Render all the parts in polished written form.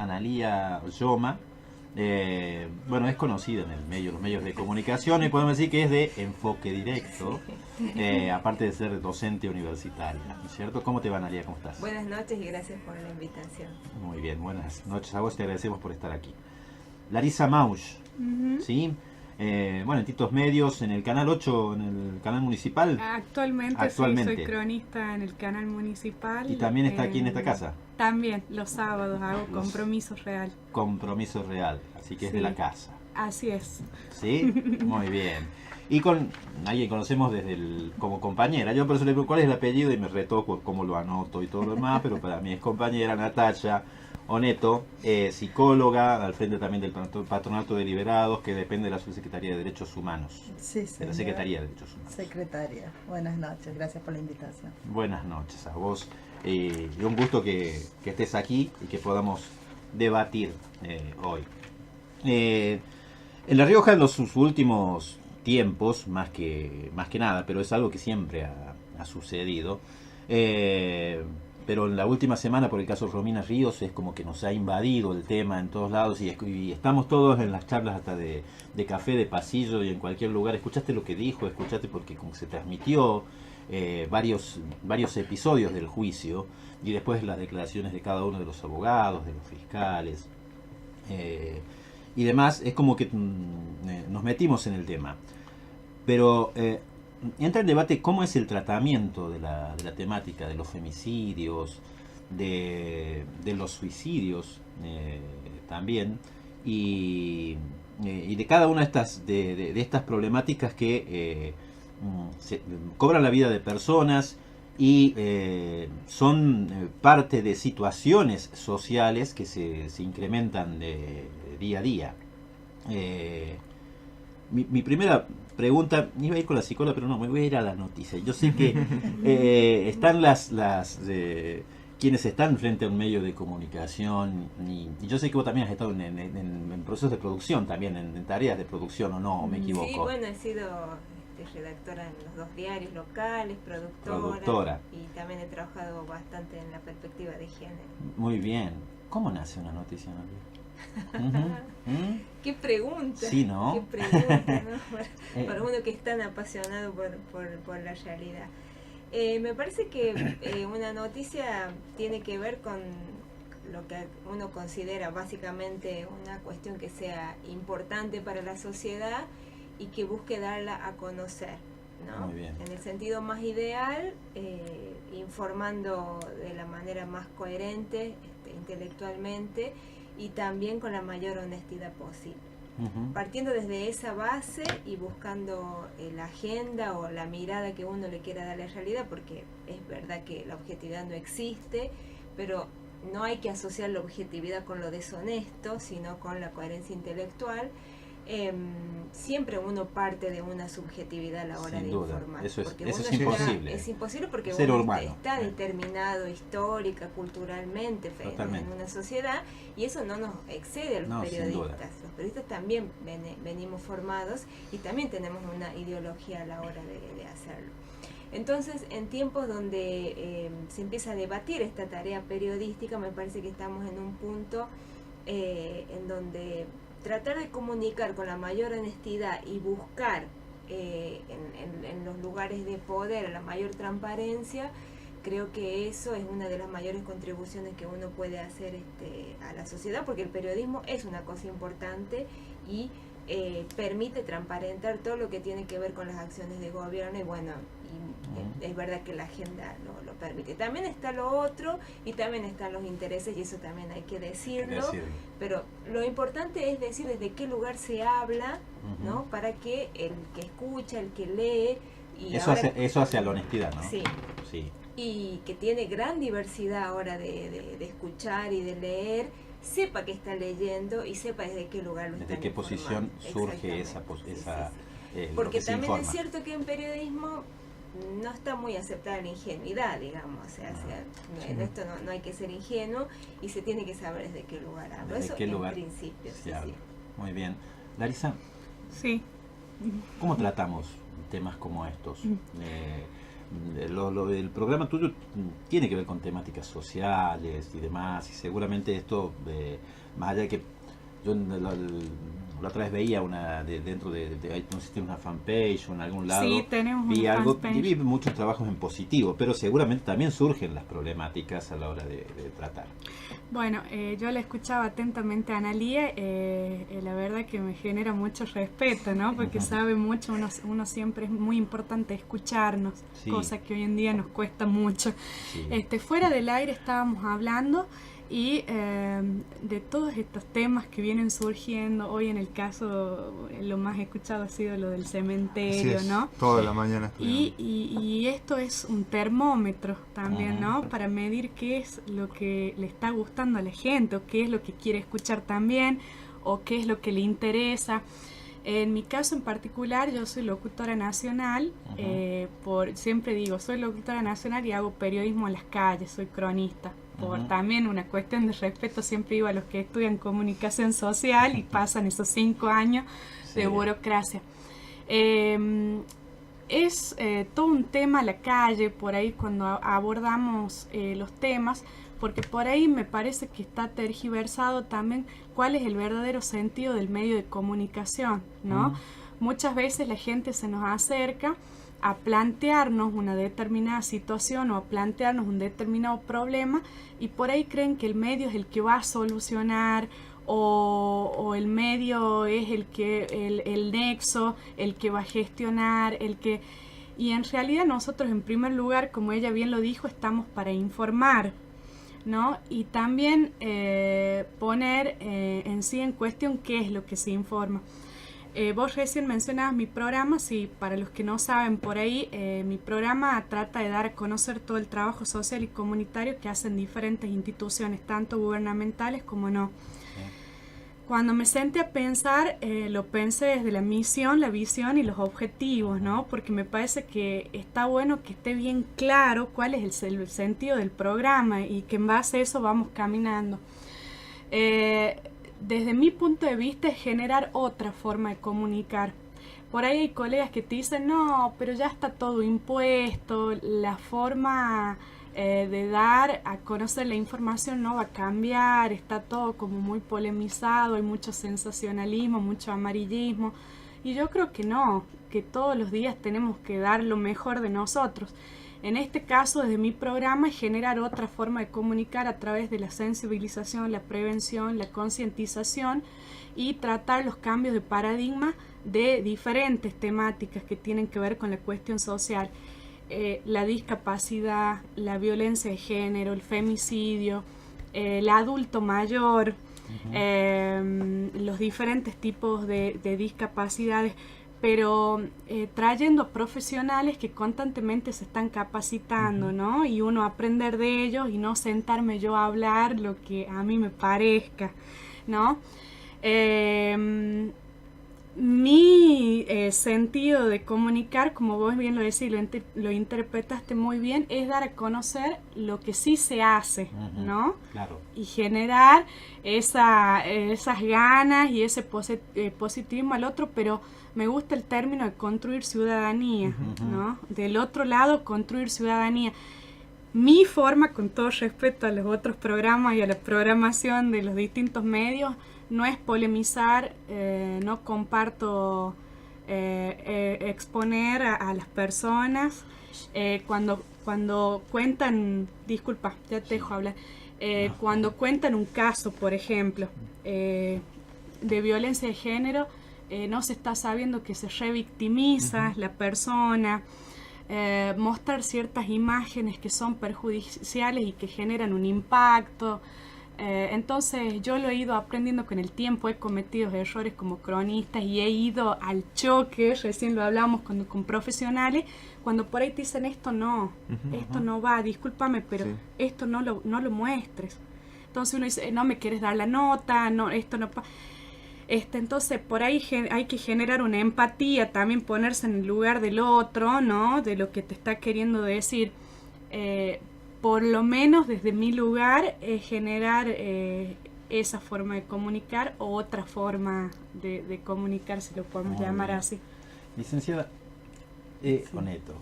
Analía Yoma. Bueno, es conocida en el medio, los medios de comunicación, y podemos decir que es de enfoque directo, aparte de ser docente universitaria, ¿no es cierto? ¿Cómo te va, Analía? ¿Cómo estás? Buenas noches y gracias por la invitación. Muy bien, buenas noches a vos, te agradecemos por estar aquí. Larisa Mausch, Ujú. ¿sí? Bueno, en distintos medios, en el Canal 8, en el canal municipal, Actualmente sí, soy actualmente. cronista en el canal municipal. Y también está aquí en esta casa, También los sábados hago Los- Compromiso Real. Compromiso Real, así que es de Sí. la casa. Así es. ¿Sí? Muy bien. Y con alguien conocemos como compañera. Yo por eso le pregunto cuál es el apellido y me retoco cómo lo anoto y todo lo demás, pero para mí es compañera Natacha Oneto, psicóloga, al frente también del Patronato de Liberados, que depende de la Subsecretaría de Derechos Humanos. Sí, De la señora. Secretaría de Derechos Humanos. Secretaria. Buenas noches, gracias por la invitación. Buenas noches a vos. Y un gusto que estés aquí y que podamos debatir hoy. Eh, En La Rioja en los sus últimos tiempos, más que nada, pero es algo que siempre ha sucedido, pero en la última semana por el caso Romina Ríos es como que nos ha invadido el tema en todos lados y estamos todos en las charlas hasta de café, de pasillo y en cualquier lugar. Escuchaste lo que dijo, escuchaste porque como se transmitió varios episodios del juicio y después las declaraciones de cada uno de los abogados, de los fiscales. Y demás, es como que nos metimos en el tema. Pero entra en debate cómo es el tratamiento de la temática de los femicidios, de los suicidios también, y de cada una de estas problemáticas que cobran la vida de personas y son parte de situaciones sociales que se incrementan de día a día. Eh, mi primera pregunta, iba a ir con la psicóloga, pero no, me voy a ir a la noticia. Yo sé que están quienes están frente a un medio de comunicación, y yo sé que vos también has estado en procesos de producción, también en tareas de producción, ¿o no? ¿O me equivoco? Sí, bueno, he sido redactora en los dos diarios locales, Productora. y también he trabajado bastante en la perspectiva de género. Muy bien. ¿Cómo nace una noticia, María? Ujú. ¿Mm? ¿Qué pregunta? Sí, ¿no? ¿Qué pregunta, ¿no? Eh. Para uno que es tan apasionado por la realidad. Me parece que una noticia tiene que ver con lo que uno considera básicamente una cuestión que sea importante para la sociedad y que busque darla a conocer, ¿no? Muy bien. En el sentido más ideal, informando de la manera más coherente, intelectualmente, y también con la mayor honestidad posible. Ujú. Partiendo desde esa base y buscando la agenda o la mirada que uno le quiera dar a la realidad, porque es verdad que la objetividad no existe, pero no hay que asociar la objetividad con lo deshonesto, sino con la coherencia intelectual. Siempre uno parte de una subjetividad a la hora Sin de duda, informar. eso porque es uno imposible. Es imposible porque Ser uno humano. está determinado histórica, culturalmente, en una sociedad, y eso no nos excede a los No, sin duda. periodistas. Los periodistas también venimos formados y también tenemos una ideología a la hora de hacerlo. Entonces, en tiempos donde se empieza a debatir esta tarea periodística, me parece que estamos en un punto en donde tratar de comunicar con la mayor honestidad y buscar en los lugares de poder la mayor transparencia, creo que eso es una de las mayores contribuciones que uno puede hacer a la sociedad, porque el periodismo es una cosa importante y permite transparentar todo lo que tiene que ver con las acciones de gobierno, y bueno, es verdad que la agenda lo permite. También está lo otro y también están los intereses, y eso también hay que decirlo. Pero lo importante es decir desde qué lugar se habla, Ujú. ¿no? Para que el que escucha, el que lee, y Eso hace a la honestidad, ¿no? Sí. Sí. Y que tiene gran diversidad ahora de escuchar y de leer, sepa que está leyendo y sepa desde qué lugar lo está ¿Desde qué posición surge esa lo porque que se también informa? es cierto que en periodismo no está muy aceptada la ingenuidad, digamos, en esto no hay que ser ingenuo y se tiene que saber desde qué lugar hablo. ¿Desde Eso qué en lugar principio, se sí, habla? sí. Muy bien. Larisa, Sí. ¿cómo tratamos temas como estos? el programa tuyo tiene que ver con temáticas sociales y demás, y seguramente esto, más allá de que yo la otra vez veía dentro no sé si tiene una fanpage o en algún lado, Sí, tenemos vi una algo, fanpage. y vi muchos trabajos en positivo, pero seguramente también surgen las problemáticas a la hora de tratar. Bueno, yo la escuchaba atentamente a Analía, la verdad que me genera mucho respeto, ¿no? Porque sabe mucho, uno siempre es muy importante escucharnos, Sí. cosa que hoy en día nos cuesta mucho. Sí. Fuera del aire estábamos hablando y de todos estos temas que vienen surgiendo. Hoy en el caso, lo más escuchado ha sido lo del cementerio, Así es, ¿no? toda la mañana estuvimos. Y esto es un termómetro también, Ajá. ¿no? Para medir qué es lo que le está gustando a la gente, o qué es lo que quiere escuchar también, o qué es lo que le interesa. En mi caso en particular, yo soy locutora nacional, siempre digo, soy locutora nacional y hago periodismo en las calles, soy cronista. Por también una cuestión de respeto, siempre digo a los que estudian comunicación social y pasan esos 5 años de burocracia. Es todo un tema la calle, por ahí cuando abordamos los temas, porque por ahí me parece que está tergiversado también cuál es el verdadero sentido del medio de comunicación, ¿no? Muchas veces la gente se nos acerca a plantearnos una determinada situación o a plantearnos un determinado problema y por ahí creen que el medio es el que va a solucionar o el medio es el nexo, el que va a gestionar, y en realidad nosotros en primer lugar, como ella bien lo dijo, estamos para informar, ¿no? Y también poner en sí en cuestión qué es lo que se informa. Vos recién mencionabas mi programa, sí, para los que no saben por ahí, mi programa trata de dar a conocer todo el trabajo social y comunitario que hacen diferentes instituciones, tanto gubernamentales como no. Cuando me senté a pensar, lo pensé desde la misión, la visión y los objetivos, ¿no? Porque me parece que está bueno que esté bien claro cuál es el sentido del programa y que en base a eso vamos caminando. Desde mi punto de vista es generar otra forma de comunicar. Por ahí hay colegas que te dicen, no, pero ya está todo impuesto, la forma de dar a conocer la información no va a cambiar, está todo como muy polemizado, hay mucho sensacionalismo, mucho amarillismo, y yo creo que no, que todos los días tenemos que dar lo mejor de nosotros. En este caso, desde mi programa, es generar otra forma de comunicar a través de la sensibilización, la prevención, la concientización y tratar los cambios de paradigma de diferentes temáticas que tienen que ver con la cuestión social. La discapacidad, la violencia de género, el femicidio, el adulto mayor, los diferentes tipos de discapacidades, pero trayendo profesionales que constantemente se están capacitando, ¿no? Y uno aprender de ellos y no sentarme yo a hablar lo que a mí me parezca, ¿no? Mi sentido de comunicar, como vos bien lo decís, lo interpretaste muy bien, es dar a conocer lo que sí se hace, ¿no? Claro. Y generar esas ganas y ese positivismo al otro, pero me gusta el término de construir ciudadanía, ¿no? Del otro lado, construir ciudadanía. Mi forma, con todo respeto a los otros programas y a la programación de los distintos medios, no es polemizar, no comparto exponer a las personas. Cuando cuentan, disculpa, ya te dejo hablar, cuando cuentan un caso, por ejemplo, de violencia de género, no se está sabiendo que se revictimiza la persona, mostrar ciertas imágenes que son perjudiciales y que generan un impacto. Entonces yo lo he ido aprendiendo con el tiempo, he cometido errores como cronista y he ido al choque, recién lo hablamos con profesionales, cuando por ahí te dicen esto no va, discúlpame, pero esto no lo muestres. Entonces uno dice, no me quieres dar la nota, no, esto no entonces por ahí hay que generar una empatía, también ponerse en el lugar del otro, ¿no? De lo que te está queriendo decir. Por lo menos desde mi lugar, generar esa forma de comunicar o otra forma de comunicar, si lo podemos llamar así. Licenciada, Oneto,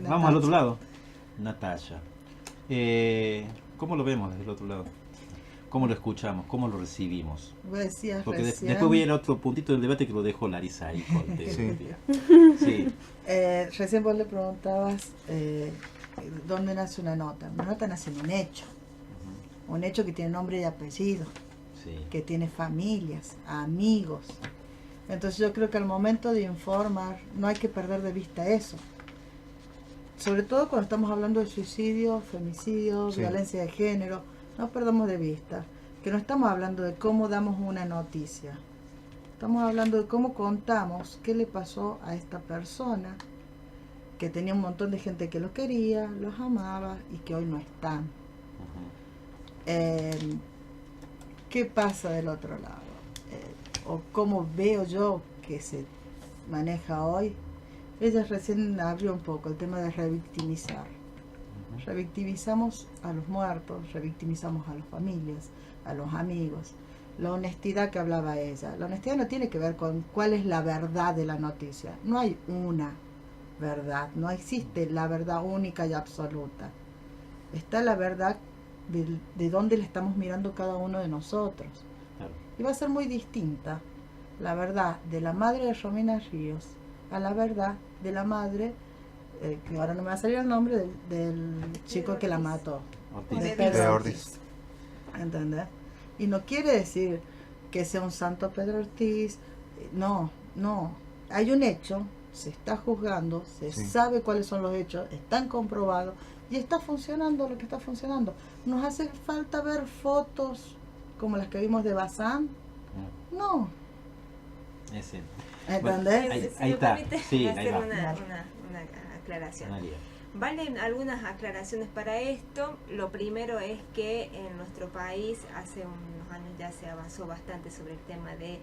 Vamos al otro lado. Natalia. ¿Cómo lo vemos desde el otro lado? ¿Cómo lo escuchamos? ¿Cómo lo recibimos? Vos decías Porque recién, después viene otro puntito del debate que lo dejo Larisa ahí. Sí. Recién vos le preguntabas dónde nace una nota. Una nota nace en un hecho. Un hecho que tiene nombre y apellido, Sí. que tiene familias, amigos. Entonces yo creo que al momento de informar no hay que perder de vista eso. Sobre todo cuando estamos hablando de suicidio, femicidio, Sí. violencia de género, no perdamos de vista que no estamos hablando de cómo damos una noticia. Estamos hablando de cómo contamos qué le pasó a esta persona que tenía un montón de gente que los quería, los amaba y que hoy no están. Ujú. ¿Qué pasa del otro lado? O cómo veo yo que se maneja hoy. Ella recién abrió un poco el tema de revictimizar. Ujú. Revictimizamos a los muertos, revictimizamos a las familias, a los amigos. La honestidad que hablaba ella. La honestidad no tiene que ver con cuál es la verdad de la noticia. No hay una verdad, no existe la verdad única y absoluta. Está la verdad de dónde le estamos mirando cada uno de nosotros. Claro. Y va a ser muy distinta la verdad de la madre de Romina Ríos a la verdad de la madre, que ahora no me va a salir el nombre, del chico que la mató. Ortiz. De Pedro Pedro Ortiz. Ortiz. ¿Entendés? Y no quiere decir que sea un santo Pedro Ortiz. No, no. Hay un hecho, se está juzgando, se Sí. sabe cuáles son los hechos, están comprobados y está funcionando lo que está funcionando. ¿Nos hace falta ver fotos como las que vimos de Bazán? No. Ese. ¿Entendés? Ahí- Si ahí me está. permite Sí, ahí hacer va. una Claro. aclaración. Analia. Valen algunas aclaraciones para esto. Lo primero es que en nuestro país hace unos años ya se avanzó bastante sobre el tema de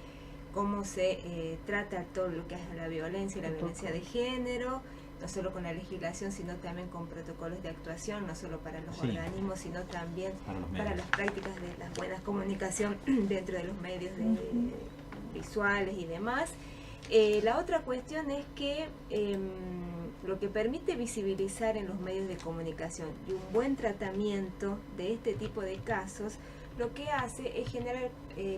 cómo se trata todo lo que es la violencia y la violencia de género, no solo con la legislación, sino también con protocolos de actuación, no solo para los Sí. organismos, sino también Para los para medios. las prácticas de la buena comunicación dentro de los medios visuales y demás. La otra cuestión es que lo que permite visibilizar en los medios de comunicación y un buen tratamiento de este tipo de casos, lo que hace es generar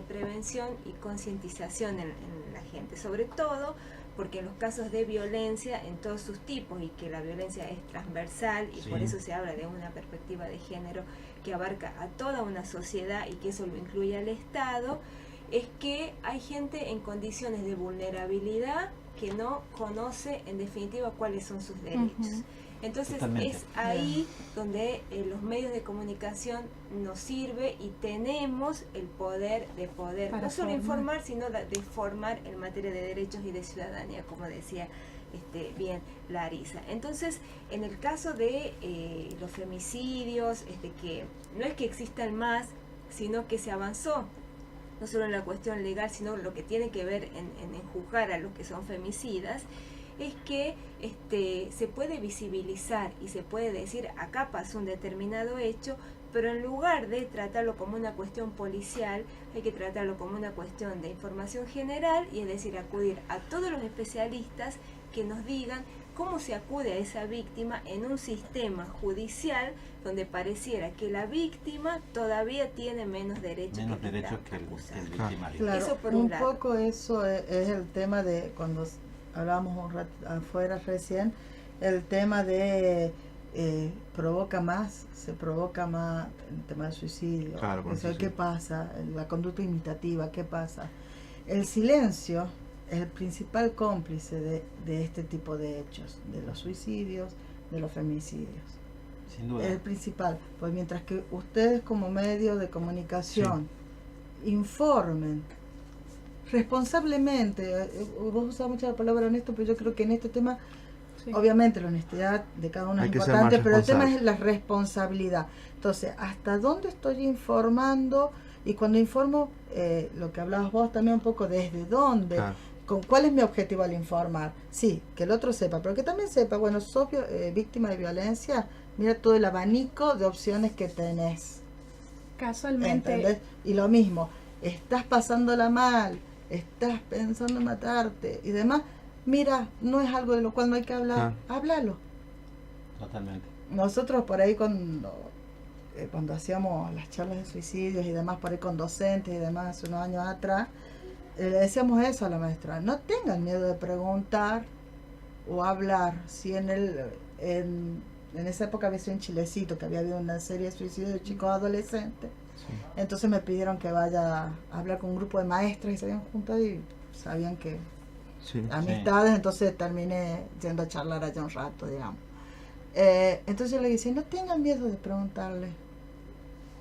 prevención y concientización en la gente, sobre todo porque en los casos de violencia en todos sus tipos y que la violencia es transversal y Sí. por eso se habla de una perspectiva de género que abarca a toda una sociedad y que eso lo incluye al Estado, es que hay gente en condiciones de vulnerabilidad que no conoce en definitiva cuáles son sus derechos. Ujú. Entonces Totalmente. es ahí donde los medios de comunicación nos sirve y tenemos el poder de poder Para no solo formar. informar, sino de formar en materia de derechos y de ciudadanía, como decía bien Larisa. Entonces, en el caso de los femicidios, que no es que existan más, sino que se avanzó no solo en la cuestión legal, sino lo que tiene que ver en juzgar a los que son femicidas, es que se puede visibilizar y se puede decir acá pasó un determinado hecho, pero en lugar de tratarlo como una cuestión policial, hay que tratarlo como una cuestión de información general, y es decir, acudir a todos los especialistas que nos digan cómo se acude a esa víctima en un sistema judicial donde pareciera que la víctima todavía tiene menos derechos Menos que derechos está que el acusada. victimario. Claro, Eso por un lado. poco eso es el tema de cuando hablábamos un rato afuera recién, el tema de se provoca más el tema del suicidio. Claro, por O sea, eso ¿qué sí. pasa? La conducta imitativa, ¿qué pasa? El silencio es el principal cómplice de este tipo de hechos, de los suicidios, de los femicidios. Sin duda. Es el principal, pues mientras que ustedes como medio de comunicación informen responsablemente, vos usás mucho la palabra honesto, pero yo creo que en este tema, Sí. obviamente la honestidad de cada uno Hay es que ser importante, más pero el tema responsable. es la responsabilidad. Entonces, ¿hasta dónde estoy informando? Y cuando informo, lo que hablabas vos también un poco, ¿desde dónde? Claro. ¿Con cuál es mi objetivo al informar? Sí, que el otro sepa, pero que también sepa, bueno, sos víctima de violencia, mira todo el abanico de opciones que tenés. Casualmente, ¿Entendés? Y lo mismo, estás pasándola mal, estás pensando en matarte y demás, mira, no es algo de lo cual no hay que hablar, háblalo. Totalmente. Nosotros por ahí cuando hacíamos las charlas de suicidios y demás, por ahí con docentes y demás, hace unos años atrás, le decíamos eso a la maestra, no tengan miedo de preguntar o hablar. Si en esa época había sido en Chilecito, que había habido una serie de suicidios de chicos adolescentes, entonces me pidieron que vaya a hablar con un grupo de maestras y se habían juntado y sabían que amistades, entonces terminé yendo a charlar allá un rato, digamos. Entonces yo le decía, no tengan miedo de preguntarle.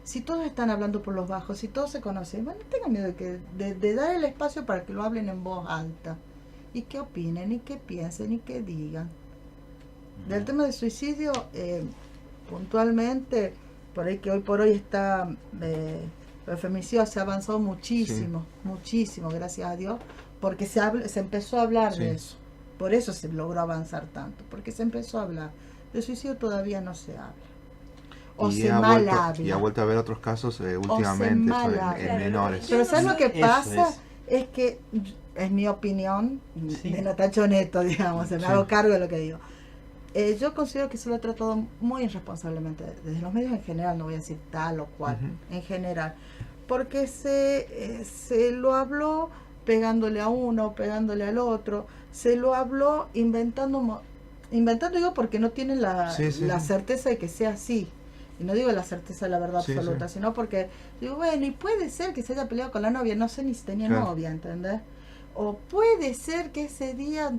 Si todos están hablando por los bajos, si todos se conocen, bueno, no tengan miedo de dar el espacio para que lo hablen en voz alta. Y que opinen, y que piensen, y que digan. Del tema del suicidio, puntualmente, por ahí que hoy por hoy está, el feminicidio se ha avanzado muchísimo, muchísimo, gracias a Dios, porque se empezó a hablar de eso. Por eso se logró avanzar tanto, porque se empezó a hablar. Del suicidio todavía no se habla. O y se mal habla. Y ha vuelto a haber otros casos últimamente en menores. Pero ¿sabes lo que pasa? Es que, es mi opinión, de Natacha Neto, digamos, me hago cargo de lo que digo. Yo considero que se lo ha tratado muy irresponsablemente, desde los medios en general, no voy a decir tal o cual, en general. Porque se lo habló pegándole a uno, pegándole al otro, se lo habló inventando digo porque no tienen la certeza de que sea así. Y no digo la certeza de la verdad absoluta, sino porque digo, bueno, y puede ser que se haya peleado con la novia, no sé ni si tenía novia, ¿entendés? O puede ser que ese día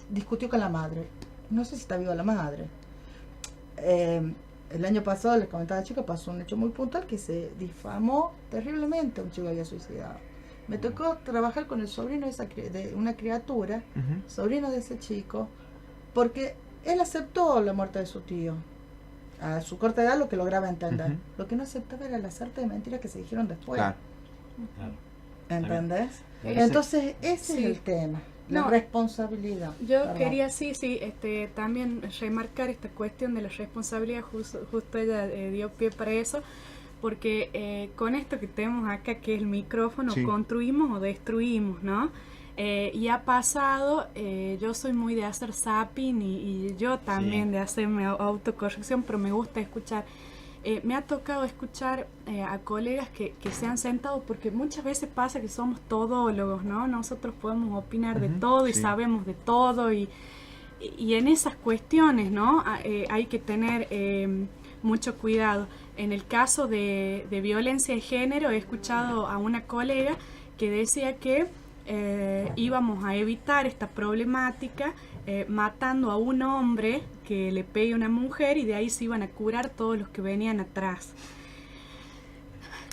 discutió con la madre, no sé si está viva la madre. El año pasado, les comentaba a la chica, pasó un hecho muy puntual que se difamó terriblemente a un chico que había suicidado. Me tocó trabajar con el sobrino de una criatura, sobrino de ese chico, porque él aceptó la muerte de su tío. A su corta edad lo que lograba entender. Lo que no aceptaba era la sarta de mentiras que se dijeron después. ¿Entendés? Entonces ese es el tema, la responsabilidad. Yo quería también remarcar esta cuestión de la responsabilidad, justo ella dio pie para eso, porque con esto que tenemos acá, que es el micrófono, construimos o destruimos, ¿no? Y ha pasado, yo soy muy de hacer zapping y yo también de hacerme autocorrección, pero me gusta escuchar. Me ha tocado escuchar a colegas que se han sentado, porque muchas veces pasa que somos todólogos, ¿no? Nosotros podemos opinar de todo y sabemos de todo y en esas cuestiones, ¿no? Hay que tener mucho cuidado. En el caso de violencia de género, he escuchado a una colega que decía que íbamos a evitar esta problemática matando a un hombre que le pegue a una mujer y de ahí se iban a curar todos los que venían atrás.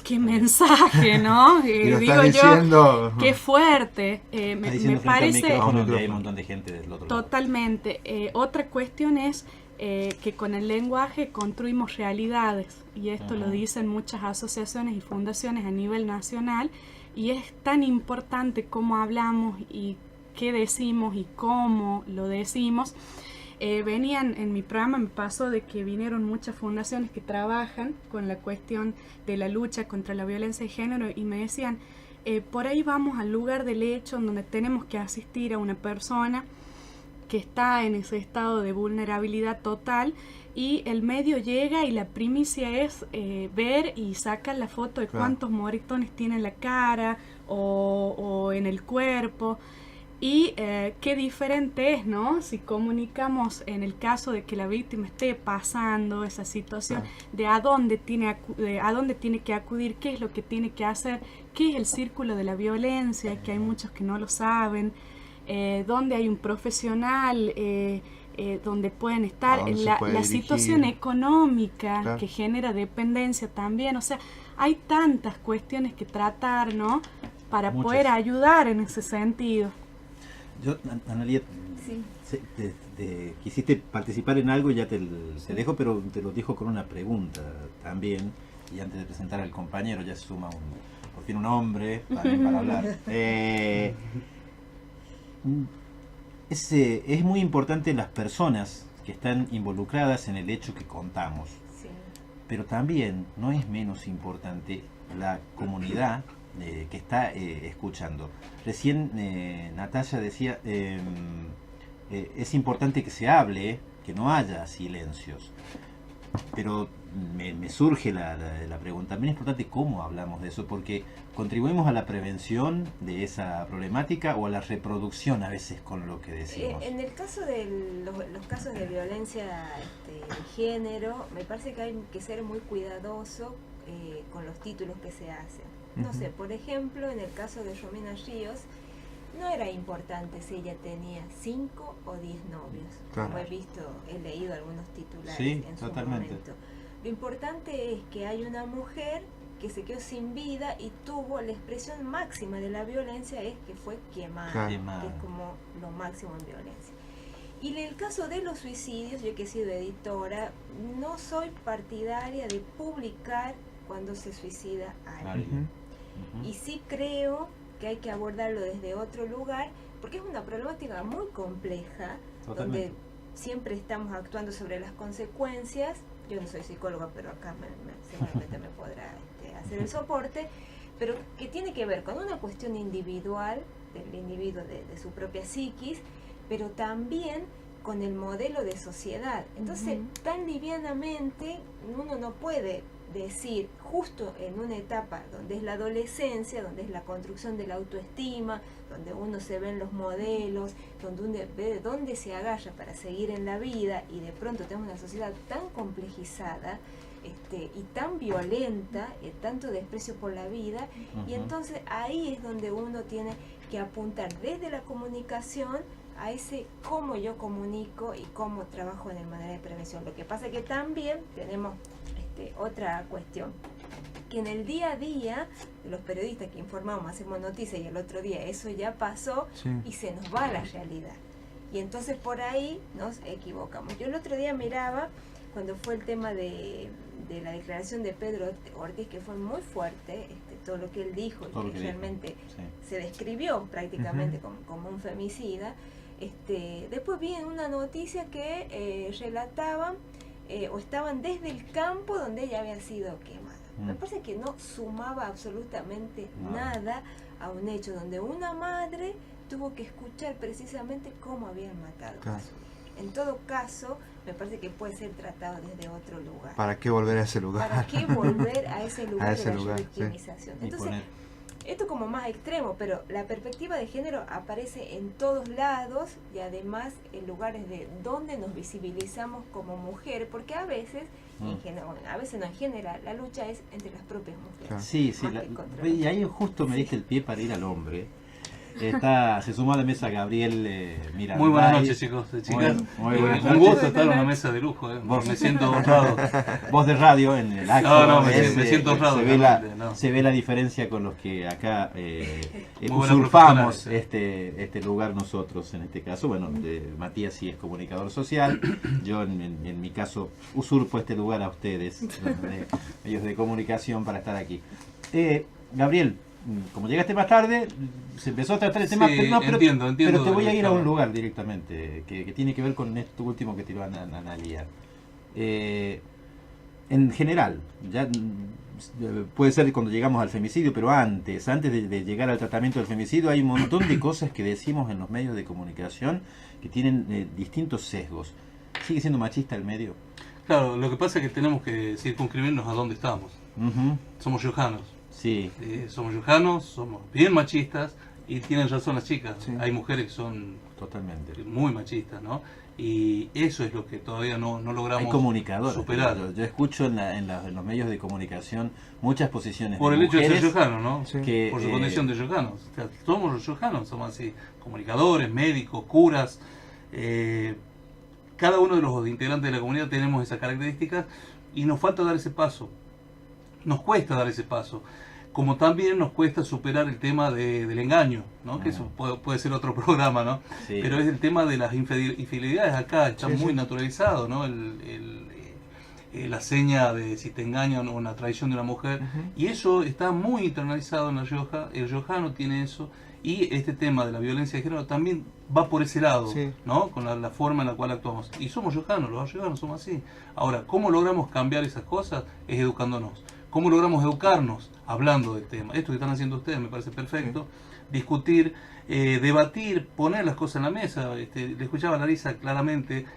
Qué mensaje, ¿no? Digo yo, qué fuerte. Me parece hay un montón de gente del otro lado. Totalmente. Otra cuestión es que con el lenguaje construimos realidades, y esto lo dicen muchas asociaciones y fundaciones a nivel nacional, y es tan importante cómo hablamos y qué decimos y cómo lo decimos. Venían en mi programa, me pasó de que vinieron muchas fundaciones que trabajan con la cuestión de la lucha contra la violencia de género y me decían, por ahí vamos al lugar del hecho en donde tenemos que asistir a una persona que está en ese estado de vulnerabilidad total, y el medio llega y la primicia es ver y sacar la foto de cuántos moretones tiene en la cara o en el cuerpo. Y qué diferente es, ¿no? Si comunicamos en el caso de que la víctima esté pasando esa situación, de a dónde tiene que acudir, qué es lo que tiene que hacer, qué es el círculo de la violencia, que hay muchos que no lo saben, dónde hay un profesional, donde pueden estar, la situación económica que genera dependencia también. O sea, hay tantas cuestiones que tratar, ¿no? Para poder ayudar en ese sentido. Yo, Analía, quisiste participar en algo, ya te dejo, pero te lo dejo con una pregunta también, y antes de presentar al compañero, ya se suma por fin un hombre también para hablar. Es muy importante las personas que están involucradas en el hecho que contamos, pero también no es menos importante la comunidad que está escuchando. Recién Natalia decía, es importante que se hable, que no haya silencios. Pero me surge la pregunta, también es importante cómo hablamos de eso, porque contribuimos a la prevención de esa problemática o a la reproducción a veces con lo que decimos. En el caso de los casos de violencia de género, me parece que hay que ser muy cuidadoso con los títulos que se hacen. No sé, por ejemplo, en el caso de Romina Ríos, no era importante si ella tenía 5 o 10 novios. Claro. Como he leído algunos titulares Sí, en su totalmente. momento. Lo importante es que hay una mujer que se quedó sin vida y tuvo la expresión máxima de la violencia, es que fue quemada, Claro. que es como lo máximo en violencia. Y en el caso de los suicidios, yo que he sido editora, no soy partidaria de publicar cuando se suicida a alguien. Y sí creo que hay que abordarlo desde otro lugar, porque es una problemática muy compleja, Totalmente. donde siempre estamos actuando sobre las consecuencias. Yo no soy psicóloga, pero acá seguramente me podrá hacer el soporte, pero que tiene que ver con una cuestión individual, del individuo, de su propia psiquis, pero también con el modelo de sociedad. Entonces, tan livianamente uno no puede decir, justo en una etapa donde es la adolescencia, donde es la construcción de la autoestima, donde uno se ve en los modelos, donde uno ve dónde se agarra para seguir en la vida, y de pronto tenemos una sociedad tan complejizada y tan violenta, tanto desprecio por la vida, y entonces ahí es donde uno tiene que apuntar desde la comunicación a ese cómo yo comunico y cómo trabajo en el manera de prevención. Lo que pasa es que también tenemos otra cuestión, que en el día a día los periodistas que informamos, hacemos noticias, y el otro día eso ya pasó, Sí. y se nos va la realidad, y entonces por ahí nos equivocamos. Yo el otro día miraba cuando fue el tema de la declaración de Pedro Ortiz, que fue muy fuerte, todo lo que él dijo, Todo y lo que que realmente dijo, sí. se describió prácticamente como un femicida. Después vi en una noticia que relataban o estaban desde el campo donde ella había sido quemada. Me parece que no sumaba absolutamente nada a un hecho donde una madre tuvo que escuchar precisamente cómo habían matado a su hija. En todo caso, me parece que puede ser tratado desde otro lugar. ¿Para qué volver a ese lugar? ¿Para qué volver a ese lugar ese de la lugar, revictimización? Y Entonces, poner- esto como más extremo, pero la perspectiva de género aparece en todos lados, y además en lugares de donde nos visibilizamos como mujer, porque a veces, a veces no en general, la lucha es entre las propias mujeres. Claro. Sí, Más que contra y ahí justo me diste el pie para ir al hombre. Se sumó a la mesa Gabriel Miranda. Muy buenas noches, chicos y chicas. Muy buenas Un noches. gusto estar en una mesa de lujo. Me siento honrado. Voz de radio en el acto. No, me siento honrado. Se ve la diferencia con los que acá Muy buenos usurpamos profesionales, este lugar nosotros, en este caso. Bueno, Matías sí es comunicador social. Yo en mi caso usurpo este lugar a ustedes, los medios de comunicación, para estar aquí. Gabriel, como llegaste más tarde, se empezó a tratar el tema, Sí, pero entiendo te voy a ir a el un tema. lugar directamente, que tiene que ver con esto último que tiró Analia. En general, ya puede ser cuando llegamos al femicidio, pero antes de llegar al tratamiento del femicidio, hay un montón de cosas que decimos en los medios de comunicación que tienen distintos sesgos. ¿Sigue siendo machista el medio? Claro, lo que pasa es que tenemos que circunscribirnos a dónde estamos. Somos riojanos. Sí. Somos riojanos, somos bien machistas, y tienen razón las chicas. Sí. Hay mujeres que son Totalmente. muy machistas, ¿no? Y eso es lo que todavía no logramos Hay comunicadores. superar. Yo escucho en los medios de comunicación muchas posiciones Por de el hecho de ser mujeres riojano, ¿no? Sí. que, Por su condición de riojanos. O sea, somos los riojanos, somos así, comunicadores, médicos, curas. Cada uno de los integrantes de la comunidad tenemos esas características, y nos falta dar ese paso. Nos cuesta dar ese paso. Como también nos cuesta superar el tema del engaño, ¿no? Que eso puede ser otro programa, ¿no? Sí. Pero es el tema de las infidelidades acá, está Sí, muy sí. naturalizado, ¿no? La seña de si te engañan, o una traición de una mujer, y eso está muy internalizado en La Rioja. El riojano tiene eso, y este tema de la violencia de género también va por ese lado, Sí. ¿no? Con la forma en la cual actuamos. Y somos riojanos, los riojanos somos así. Ahora, ¿cómo logramos cambiar esas cosas? Es educándonos. ¿Cómo logramos educarnos hablando del tema? Esto que están haciendo ustedes me parece perfecto. Discutir, debatir, poner las cosas en la mesa. Le escuchaba a Larisa claramente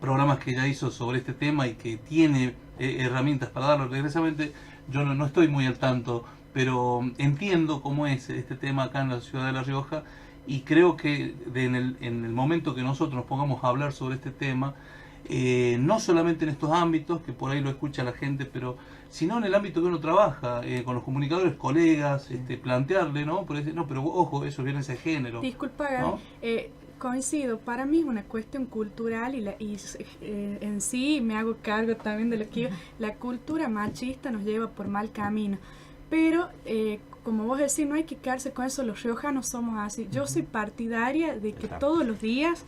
programas que ella hizo sobre este tema y que tiene herramientas para darlo. Regresamente, yo no estoy muy al tanto, pero entiendo cómo es este tema acá en la ciudad de La Rioja, y creo que en el momento que nosotros nos pongamos a hablar sobre este tema, no solamente en estos ámbitos, que por ahí lo escucha la gente, pero sino en el ámbito que uno trabaja, con los comunicadores, colegas, plantearle, ¿no? Pero ojo, eso viene ese género. Disculpa, ¿no? Coincido, para mí es una cuestión cultural y en sí me hago cargo también de lo que la cultura machista nos lleva por mal camino, pero como vos decís, no hay que quedarse con eso, los riojanos somos así. Yo soy partidaria de que todos los días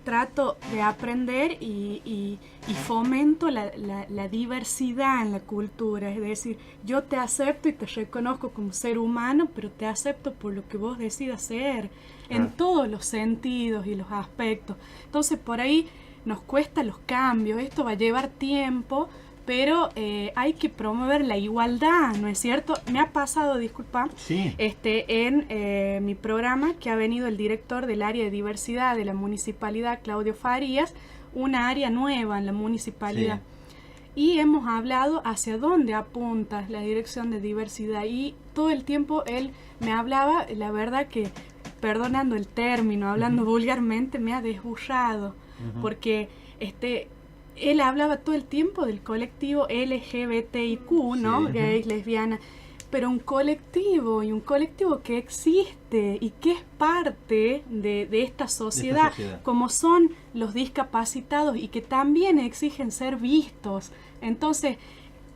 trato de aprender y fomento la diversidad en la cultura, es decir, yo te acepto y te reconozco como ser humano, pero te acepto por lo que vos decidas ser, en todos los sentidos y los aspectos. Entonces por ahí nos cuesta los cambios, esto va a llevar tiempo, pero hay que promover la igualdad, ¿no es cierto? Me ha pasado, disculpa, en mi programa que ha venido el director del área de diversidad de la municipalidad, Claudio Farías, una área nueva en la municipalidad. Sí. Y hemos hablado hacia dónde apunta la dirección de diversidad, y todo el tiempo él me hablaba, la verdad que, perdonando el término, hablando vulgarmente, me ha desburrado, porque él hablaba todo el tiempo del colectivo LGBTIQ, ¿no? Sí. Gays, lesbianas, pero un colectivo que existe y que es parte de esta sociedad, como son los discapacitados y que también exigen ser vistos. Entonces,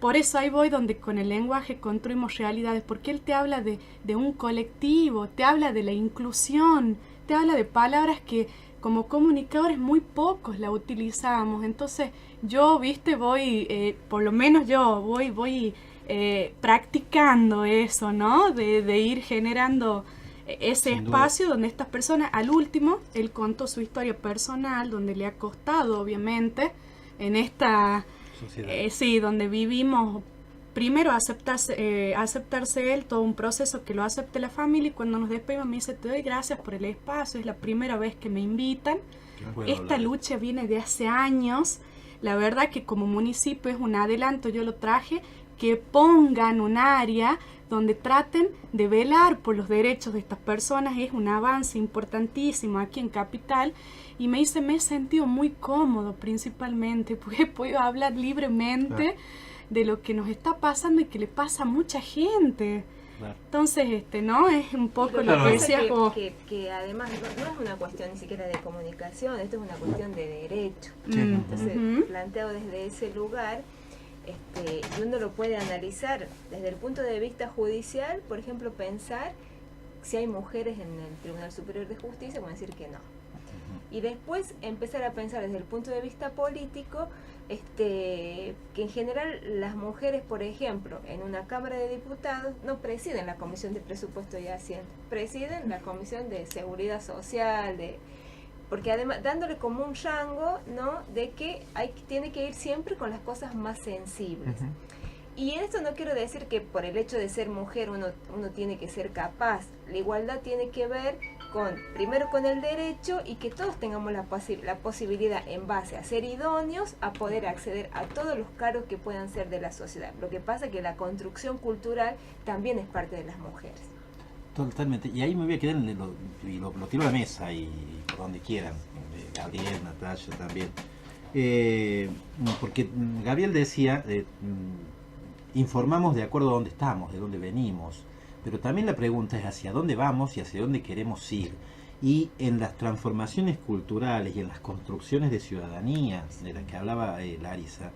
por eso ahí voy donde con el lenguaje construimos realidades, porque él te habla de un colectivo, te habla de la inclusión, te habla de palabras que como comunicadores muy pocos la utilizamos. Entonces yo, voy, por lo menos yo voy practicando eso, ¿no? De ir generando ese espacio donde estas personas, al último, él contó su historia personal, donde le ha costado, obviamente, en esta sociedad, donde vivimos, primero aceptarse él, todo un proceso que lo acepte la familia, y cuando nos despedimos me dice, te doy gracias por el espacio, es la primera vez que me invitan. Esta lucha viene de hace años, la verdad que como municipio es un adelanto, yo lo traje, que pongan un área donde traten de velar por los derechos de estas personas, es un avance importantísimo aquí en Capital, y me dice, me he sentido muy cómodo principalmente, porque he podido hablar libremente de lo que nos está pasando y que le pasa a mucha gente. Entonces, ¿no? Es un poco lo que decías vos. Que además no es una cuestión ni siquiera de comunicación, esto es una cuestión de derecho. Entonces, planteado desde ese lugar, y uno lo puede analizar desde el punto de vista judicial, por ejemplo, pensar si hay mujeres en el Tribunal Superior de Justicia, vamos a decir que no. Y después empezar a pensar desde el punto de vista político, que en general las mujeres, por ejemplo, en una Cámara de Diputados no presiden la Comisión de Presupuesto y Hacienda, presiden la Comisión de Seguridad Social, porque además dándole como un rango, ¿no?, de que tiene que ir siempre con las cosas más sensibles. Y en esto no quiero decir que por el hecho de ser mujer uno tiene que ser capaz. La igualdad tiene que ver primero con el derecho, y que todos tengamos la posibilidad, en base a ser idóneos, a poder acceder a todos los cargos que puedan ser de la sociedad. Lo que pasa es que la construcción cultural también es parte de las mujeres. Totalmente. Y ahí me voy a quedar, y lo tiro a la mesa y por donde quieran. Gabriel, Natalia también. Porque Gabriel decía, informamos de acuerdo a dónde estamos, de dónde venimos. Pero también la pregunta es hacia dónde vamos y hacia dónde queremos ir. Y en las transformaciones culturales y en las construcciones de ciudadanía de las que hablaba Larisa,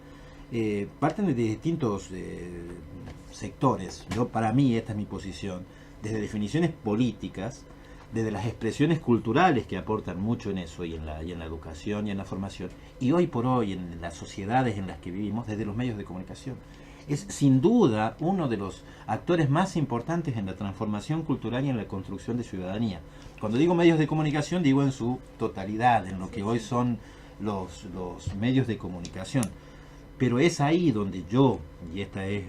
parten de distintos sectores. Para mí, esta es mi posición, desde definiciones políticas, desde las expresiones culturales que aportan mucho en eso, y en la educación y en la formación, y hoy por hoy en las sociedades en las que vivimos, desde los medios de comunicación. Es sin duda uno de los actores más importantes en la transformación cultural y en la construcción de ciudadanía. Cuando digo medios de comunicación, digo en su totalidad, en lo que hoy son los medios de comunicación. Pero es ahí donde yo, y esta es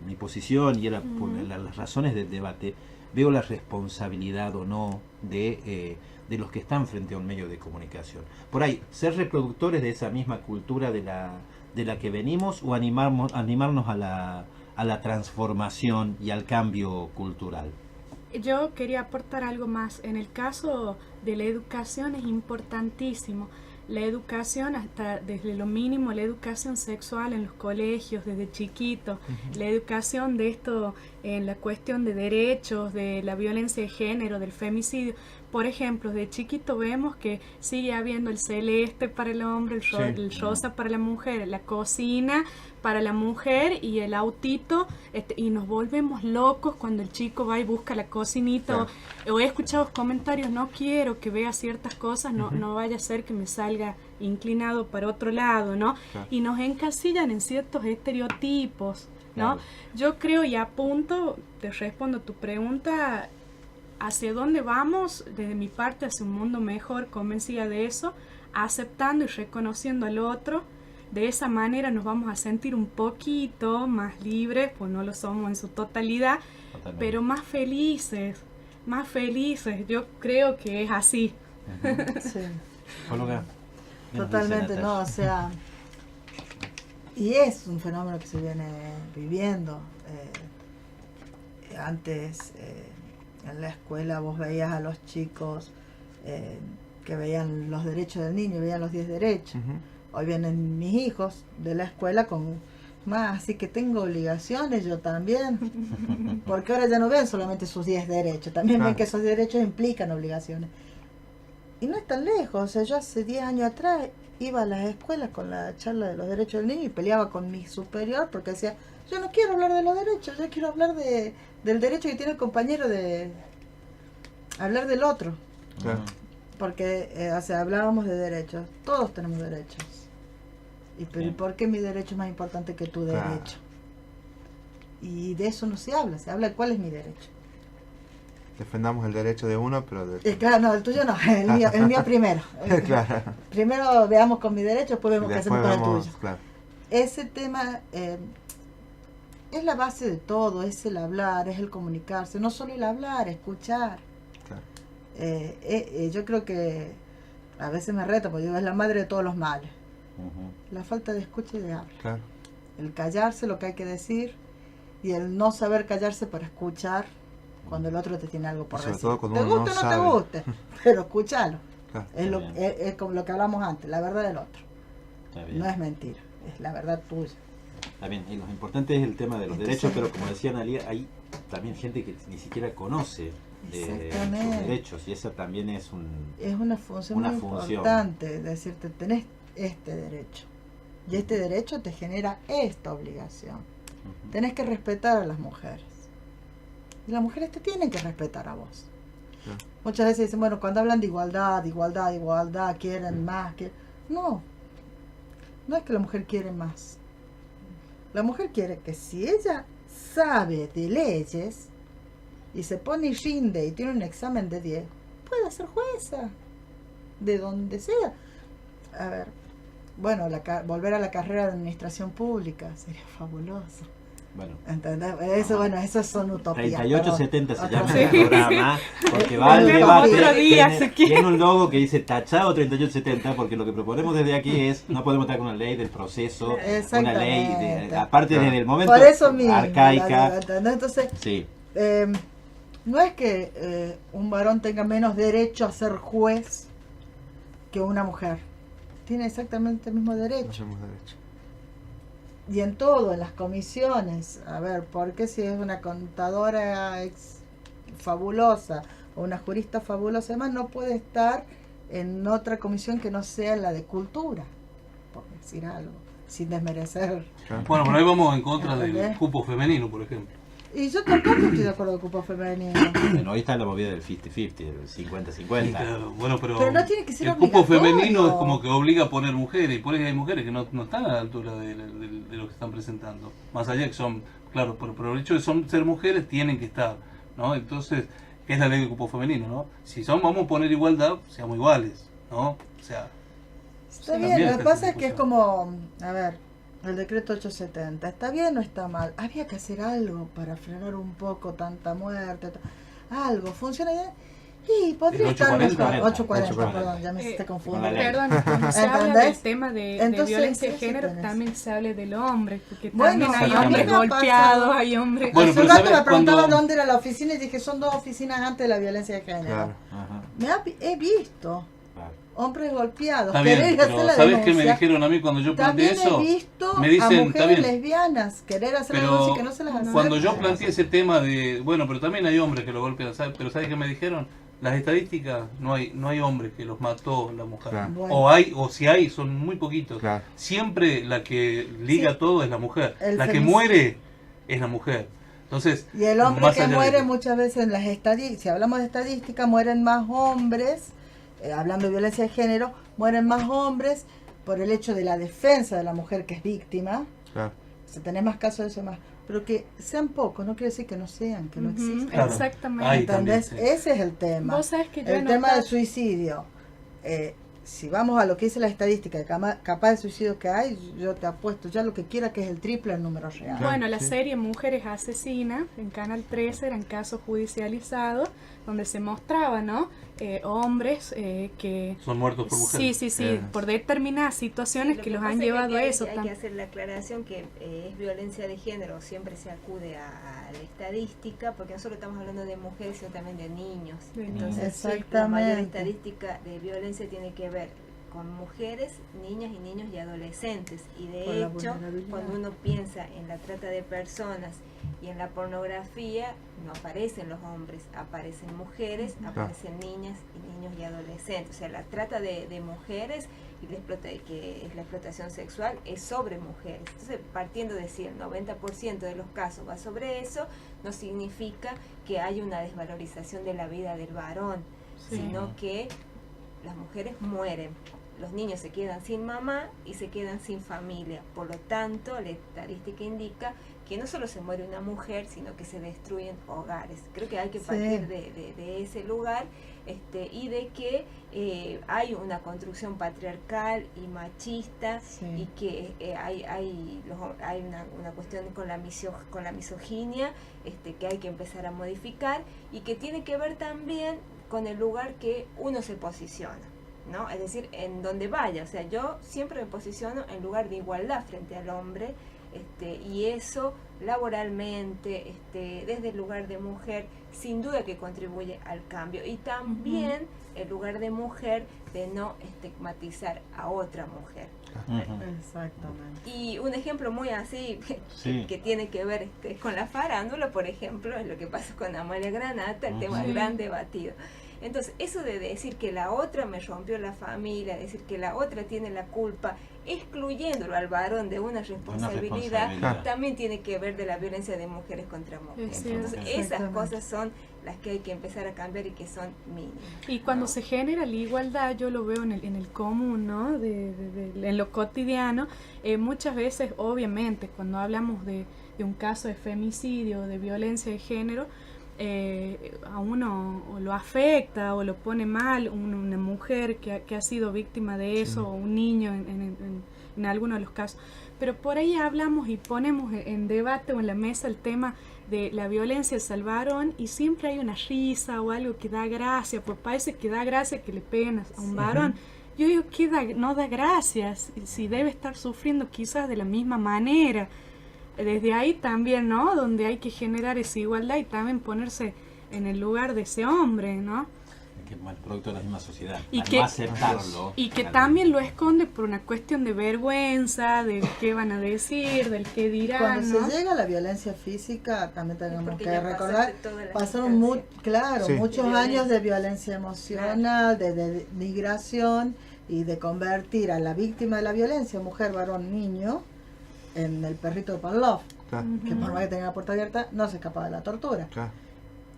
mi posición y era por las razones del debate, veo la responsabilidad o no de los que están frente a un medio de comunicación. Por ahí, ser reproductores de esa misma cultura de la que venimos, o animarnos a la transformación y al cambio cultural. Yo quería aportar algo más. En el caso de la educación es importantísimo. La educación, hasta desde lo mínimo, la educación sexual en los colegios, desde chiquito, la educación de esto en la cuestión de derechos, de la violencia de género, del femicidio. Por ejemplo, de chiquito vemos que sigue habiendo el celeste para el hombre, el rosa para la mujer, la cocina para la mujer y el autito, y nos volvemos locos cuando el chico va y busca la cocinita. O he escuchado comentarios, no quiero que vea ciertas cosas, no vaya a ser que me salga inclinado para otro lado, ¿no? Y nos encasillan en ciertos estereotipos, ¿no? Yo creo, y apunto, te respondo a tu pregunta, hacia dónde vamos, desde mi parte, hacia un mundo mejor, convencida de eso, aceptando y reconociendo al otro. De esa manera nos vamos a sentir un poquito más libres, pues no lo somos en su totalidad, pero más felices. Yo creo que es así. Sí. Totalmente, ¿no? O sea, y es un fenómeno que se viene viviendo. Antes, en la escuela vos veías a los chicos que veían los derechos del niño, veían los 10 derechos. Hoy vienen mis hijos de la escuela con más, así que tengo obligaciones yo también, porque ahora ya no ven solamente sus 10 derechos, también ven que esos derechos implican obligaciones. Y no es tan lejos, o sea, yo hace 10 años atrás iba a las escuelas con la charla de los derechos del niño y peleaba con mi superior porque decía, yo no quiero hablar de los derechos, yo quiero hablar del derecho que tiene el compañero de hablar del otro. Porque, o sea, hablábamos de derechos, todos tenemos derechos. Pero ¿por qué mi derecho es más importante que tu derecho? Y de eso no se habla de cuál es mi derecho. Defendamos el derecho de uno, pero claro, no, el tuyo no, el mío primero. Claro. Primero veamos con mi derecho, después vemos qué hacemos con el tuyo. Claro. Ese tema es la base de todo, es el hablar, es el comunicarse, no solo el hablar, escuchar. Claro. Yo creo que a veces me reto, porque digo, es la madre de todos los males. La falta de escucha y de habla. Claro. El callarse lo que hay que decir y el no saber callarse para escuchar cuando el otro te tiene algo por decir. Todo cuando te guste o no te guste, pero escúchalo. Claro. Es como lo que hablamos antes, la verdad del otro. No es mentira, es la verdad tuya. Está bien, y lo importante es el tema de los derechos, pero como decía Analia, hay también gente que ni siquiera conoce sus derechos, y esa también es una función muy importante, decirte, tenés este derecho, y este derecho te genera esta obligación. Tenés que respetar a las mujeres, y las mujeres te tienen que respetar a vos. Muchas veces dicen, bueno, cuando hablan de igualdad, quieren más, no es que la mujer quiere más. La mujer quiere que si ella sabe de leyes y se pone y rinde y tiene un examen de 10, pueda ser jueza de donde sea. A ver, bueno, volver a la carrera de administración pública sería fabuloso. Bueno, eso son utopías. 3870 se llama el programa, porque va al debate, tiene un logo que dice tachado 3870, porque lo que proponemos desde aquí es, no podemos estar con una ley del proceso, una ley, aparte desde el momento por eso mismo, arcaica. Entonces, no es que un varón tenga menos derecho a ser juez que una mujer. Tiene exactamente el mismo derecho. Y en todo, en las comisiones, a ver, ¿por qué si es una contadora fabulosa o una jurista fabulosa, además no puede estar en otra comisión que no sea la de cultura? Por decir algo, sin desmerecer. Bueno, pero ahí vamos en contra del cupo femenino, por ejemplo. Y yo tampoco estoy de acuerdo con el cupo femenino. Bueno, ahí está la movida del 50-50, el 50-50. Sí, claro. Bueno, pero no tiene que ser el cupo femenino es como que obliga a poner mujeres, y por ahí hay mujeres que no están a la altura de lo que están presentando. Más allá que son, claro, por el hecho de ser mujeres tienen que estar, ¿no? Entonces, ¿qué es la ley del cupo femenino, no? Si vamos a poner igualdad, seamos iguales, ¿no? O sea... Está bien, lo que pasa es que es como, a ver, El decreto 870, ¿está bien o está mal? Había que hacer algo para frenar un poco tanta muerte, algo, ¿funciona bien? Y podría El estar 840, 840, perdón, ya me hiciste confundir. Perdón, cuando se habla ¿Entendés? del tema de Entonces, violencia de eso género, tenés. también se habla del hombre, porque Bueno, también hay a mí hombres me ha golpeados, pasado. hay hombres... Bueno, Hace un pero rato ¿sabes me preguntaba cuando- dónde era la oficina y dije, son 2 oficinas antes de la violencia de género. Claro. Ajá, He visto claro. hombres golpeados, Está bien, querer hacer pero la ¿sabes qué me denuncia. dijeron a mí cuando yo planteé También eso? he visto Me dicen, a está mujeres bien. lesbianas querer hacer la Pero denuncia y que no se las aceptan. cuando yo planteé ese tema de, bueno, pero también hay hombres que lo golpean, pero ¿sabes qué me dijeron? Las estadísticas, no hay hombres que los mató la mujer. Claro. Bueno. O si hay, son muy poquitos. Claro. Siempre la que liga Sí. todo es la mujer. El La que femic- muere es la mujer. Entonces, Y el hombre más que allá de muere eso. muchas veces en las estadísticas, si hablamos de estadística, mueren más hombres, hablando de violencia de género, mueren más hombres por el hecho de la defensa de la mujer que es víctima. Claro. O sea, tenés más casos de eso más. Pero que sean pocos, no quiere decir que no sean, que no Ujú, existan. Claro. Exactamente. Ahí ¿Entendés? también, sí. Ese es el tema. Vos sabés que yo he El tema notado- del suicidio. Si vamos a lo que dice la estadística, capaz de suicidio que hay, yo te apuesto ya lo que quiera que es el triple el número real. Claro, Bueno, la sí. serie Mujeres Asesinas en Canal 13 eran casos judicializados donde se mostraba, ¿no? Hombres que... Son muertos por mujeres. Sí, por determinadas situaciones Lo que los pasa han es llevado que a hay- eso. Hay que hacer la aclaración que es violencia de género, siempre se acude a la estadística, porque nosotros estamos hablando de mujeres, sino también de niños. De niños. Entonces, sí, la Exactamente. mayor estadística de violencia tiene que ver con mujeres, niñas y niños y adolescentes. Y Con de la hecho, vulnerabilidad. cuando uno piensa en la trata de personas y en la pornografía, no aparecen los hombres, aparecen mujeres, aparecen niñas y niños y adolescentes. O sea, la trata de mujeres y que es la explotación sexual es sobre mujeres. Entonces, partiendo de si el 90% de los casos va sobre eso, no significa que haya una desvalorización de la vida del varón, Sí. sino que las mujeres mueren. Los niños se quedan sin mamá y se quedan sin familia. Por lo tanto, la estadística indica que no solo se muere una mujer, sino que se destruyen hogares. Creo que hay que Sí. partir de ese lugar y de que hay una construcción patriarcal y machista Sí. y que hay una cuestión con la misoginia que hay que empezar a modificar y que tiene que ver también con el lugar que uno se posiciona, ¿no? Es decir, en donde vaya. O sea, yo siempre me posiciono en lugar de igualdad frente al hombre, y eso laboralmente, desde el lugar de mujer, sin duda que contribuye al cambio. Y también el lugar de mujer de no estigmatizar a otra mujer. Ujú. Exactamente. Y un ejemplo muy así Sí. que tiene que ver con la farándula, por ejemplo, es lo que pasó con Amalia Granata, el tema Sí. gran debatido. Entonces, eso de decir que la otra me rompió la familia, decir que la otra tiene la culpa, excluyéndolo al varón de una responsabilidad, responsabilidad. también tiene que ver de la violencia de mujeres contra mujeres. Es cierto. Entonces, esas Exactamente. cosas son las que hay que empezar a cambiar y que son mínimas. Y cuando ¿no? se genera la igualdad, yo lo veo en el común, ¿no? En lo cotidiano. Muchas veces, obviamente, cuando hablamos de un caso de femicidio, de violencia de género, a uno o lo afecta o lo pone mal una mujer que ha sido víctima de eso, Sí. o un niño en alguno de los casos. Pero por ahí hablamos y ponemos en debate o en la mesa el tema de la violencia hacia el varón y siempre hay una risa o algo que da gracia, pues parece que da gracia que le peguen a un varón. Yo digo que no da gracias, si debe estar sufriendo quizás de la misma manera. Desde ahí también, ¿no? Donde hay que generar esa igualdad y también ponerse en el lugar de ese hombre, ¿no? Que es el producto de la misma sociedad. Y Al que- no aceptarlo. Y que al- también lo esconde por una cuestión de vergüenza, del qué van a decir, del qué dirán, Cuando ¿no? se llega a la violencia física, también tenemos Porque que ya recordar, pasaste todas las pasaron instancias. Sí. muchos De años violencia. de violencia emocional, de migración y de convertir a la víctima de la violencia, mujer, varón, niño, en el perrito de Pavlov, Claro, que por más que tenga la puerta abierta, no se escapaba de la tortura. claro.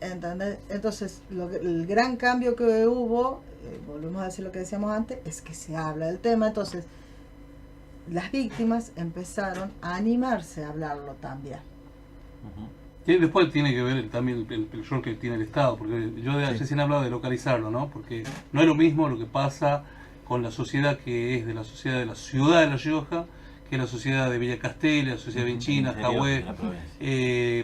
¿Entendés? Entonces, el gran cambio que hubo, volvemos a decir lo que decíamos antes, es que se habla del tema. Entonces, las víctimas empezaron a animarse a hablarlo también. Ujú. Después tiene que ver también el rol que tiene el Estado, porque yo recién hablaba de localizarlo, ¿no? Porque no es lo mismo lo que pasa con la sociedad que es de la sociedad de la ciudad de La Rioja que es la sociedad de Villa Castelli, la sociedad vinchina, Jahué,